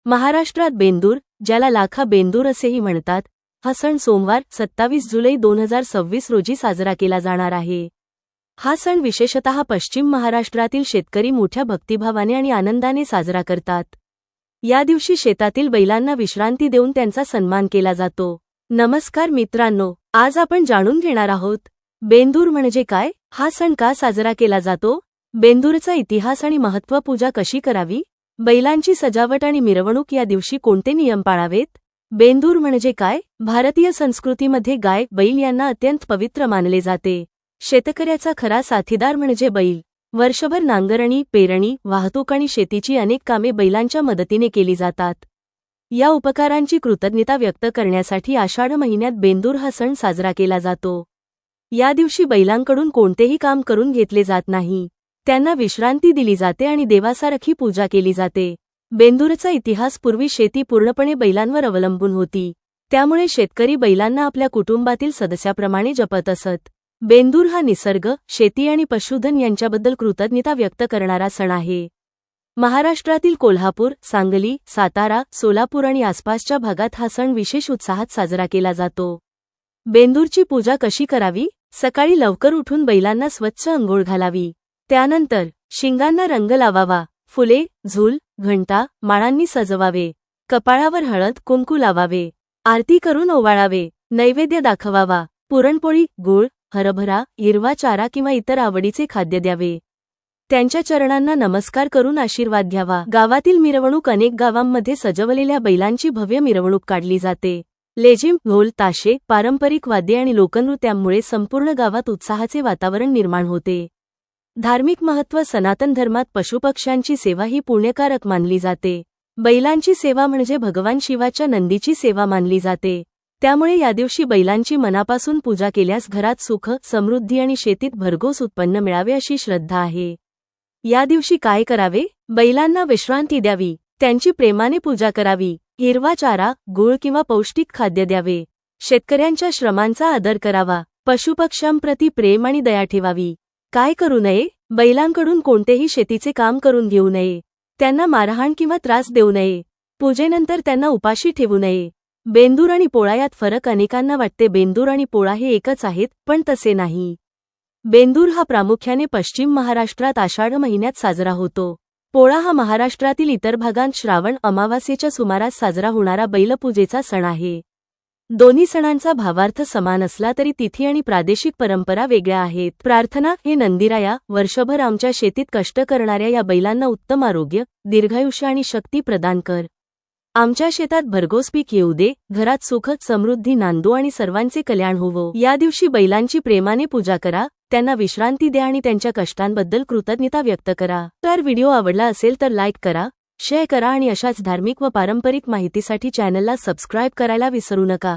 महाराष्ट्रात बेंदूर, ज्याला लाखा बेंदूर असेही म्हणतात, हा सण सोमवार 27 जुलै 2026 रोजी साजरा केला जाणार आहे. हा सण विशेषतः पश्चिम महाराष्ट्रातील शेतकरी मोठ्या भक्तिभावाने आणि आनंदाने साजरा करतात. या दिवशी शेतातील बैलांना विश्रांती देऊन त्यांचा सन्मान केला जातो. नमस्कार मित्रांनो, आज आपण जाणून घेणार आहोत बेंदूर म्हणजे काय, हा सण का साजरा केला जातो, बेंदूरचा इतिहास आणि महत्त्व, पूजा कशी करावी, बैलांची सजावट आणि मिरवणूक, या दिवशी कोणते नियम पाळावेत. बेंदूर म्हणजे काय. भारतीय संस्कृतीमध्ये गाय, बैल यांना अत्यंत पवित्र मानले जाते. शेतकऱ्याचा खरा साथीदार म्हणजे बैल. वर्षभर नांगरणी, पेरणी, वाहतूक आणि शेतीची अनेक कामे बैलांच्या मदतीने केली जातात. या उपकारांची कृतज्ञता व्यक्त करण्यासाठी आषाढ महिन्यात बेंदूर हा सण साजरा केला जातो. या दिवशी बैलांकडून कोणतेही काम करून घेतले जात नाही. त्यांना विश्रांती दिली जाते आणि देवासारखी पूजा केली जाते. बेंदूरचा इतिहास, पूर्वी शेती पूर्णपणे बैलांवर अवलंबून होती. त्यामुळे शेतकरी बैलांना आपल्या कुटुंबातील सदस्याप्रमाणे जपत असत. बेंदूर हा निसर्ग, शेती आणि पशुधन यांच्याबद्दल कृतज्ञता व्यक्त करणारा सण आहे. महाराष्ट्रातील कोल्हापूर, सांगली, सातारा, सोलापूर आणि आसपासच्या भागात हा सण विशेष उत्साहात साजरा केला जातो. बेंदूरची पूजा कशी करावी. सकाळी लवकर उठून बैलांना स्वच्छ अंघोळ घालावी. त्यानंतर शिंगांना रंग लावावा. फुले, झूल, घंटा, माळांनी सजवावे. कपाळावर हळद, कुंकू लावावे. आरती करून ओवाळावे. नैवेद्य दाखवावा. पुरणपोळी, गूळ, हरभरा, हिरवा चारा किंवा इतर आवडीचे खाद्य द्यावे. त्यांच्या चरणांना नमस्कार करून आशीर्वाद घ्यावा. गावातील मिरवणूक. अनेक गावांमध्ये सजवलेल्या बैलांची भव्य मिरवणूक काढली जाते. लेझिम, ढोल, ताशे, पारंपरिक वाद्ये आणि लोकनृत्यांमुळे संपूर्ण गावात उत्साहाचे वातावरण निर्माण होते. धार्मिक महत्त्व. सनातन धर्मात पशुपक्ष्यांची सेवा ही पुण्यकारक मानली जाते. बैलांची सेवा म्हणजे भगवान शिवाच्या नंदीची सेवा मानली जाते. त्यामुळे या दिवशी बैलांची मनापासून पूजा केल्यास घरात सुख, समृद्धी आणि शेतीत भरघोस उत्पन्न मिळावे अशी श्रद्धा आहे. या दिवशी काय करावे. बैलांना विश्रांती द्यावी. त्यांची प्रेमाने पूजा करावी. हिरवा चारा, गूळ किंवा पौष्टिक खाद्य द्यावे. शेतकऱ्यांच्या श्रमांचा आदर करावा. पशुपक्ष्यांप्रती प्रेम आणि दया ठेवावी. काय करू नये. बैलांकडून कोणतेही शेतीचे काम करून घेऊ नये. त्यांना मारहाण किंवा त्रास देऊ नये. पूजेनंतर त्यांना उपाशी ठेवू नये. बेंदूर आणि पोळा यात फरक. अनेकांना वाटते बेंदूर आणि पोळा हे एकच आहेत, पण तसे नाही. बेंदूर हा प्रामुख्याने पश्चिम महाराष्ट्रात आषाढ महिन्यात साजरा होतो. पोळा हा महाराष्ट्रातील इतर भागांत श्रावण अमावास्येच्या सुमारास साजरा होणारा बैलपूजेचा सण आहे. दोन्ही सणांचा भावार्थ समान असला तरी तिथी आणि प्रादेशिक परंपरा वेगळ्या आहेत. प्रार्थना. हे नंदीराया, वर्षभर आमच्या शेतीत कष्ट करणाऱ्या या बैलांना उत्तम आरोग्य, दीर्घायुष्य आणि शक्ती प्रदान कर. आमच्या शेतात भरघोस पीक येऊ दे. घरात सुख, समृद्धी नांदो आणि सर्वांचे कल्याण होवो. या दिवशी बैलांची प्रेमाने पूजा करा. त्यांना विश्रांती द्या आणि त्यांच्या कष्टांबद्दल कृतज्ञता व्यक्त करा. तर व्हिडिओ आवडला असेल तर लाईक करा, शेअर करा आणि अशाच धार्मिक व पारंपरिक माहितीसाठी चॅनलला सबस्क्राईब करायला विसरू नका.